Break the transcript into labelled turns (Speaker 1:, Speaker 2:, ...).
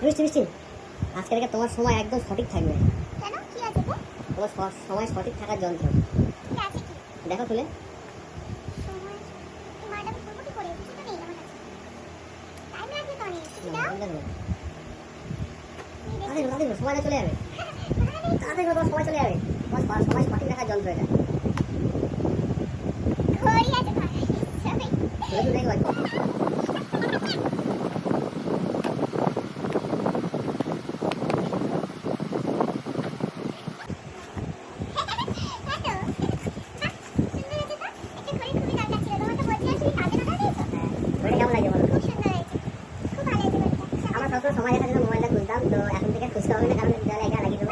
Speaker 1: মিষ্টি মিষ্টি, আজকে থেকে তোমার সময় একদম সঠিক থাকবে।
Speaker 2: কেন, কি আছে গো?
Speaker 1: তোমার সময় সঠিক থাকার যন্ত্র।
Speaker 2: কি আছে কি?
Speaker 1: দেখো তুলে।
Speaker 2: সময় এই মাটা করবো কি করে? কিছু তো নেই আমার কাছে। টাইম লাগবে তো অনেক। কিছু দাও।
Speaker 1: তাড়াতাড়ি সময়টা চলে যাবে। তাড়াতাড়ি তোমার সময় চলে যাবে। তোমার সময় সঠিক রাখার যন্ত্র এটা।
Speaker 2: ঘড়ি আছে ঘরে। সবাই
Speaker 1: তুলে দেখো একবার। ঘড়িটা কেমন লাগছে বলো? আমরা সবসময় সময় দেখার জন্য মোবাইলটা খুঁজতাম, তো এখন থেকে খুঁজতে হবে না, কারণ লাগিয়ে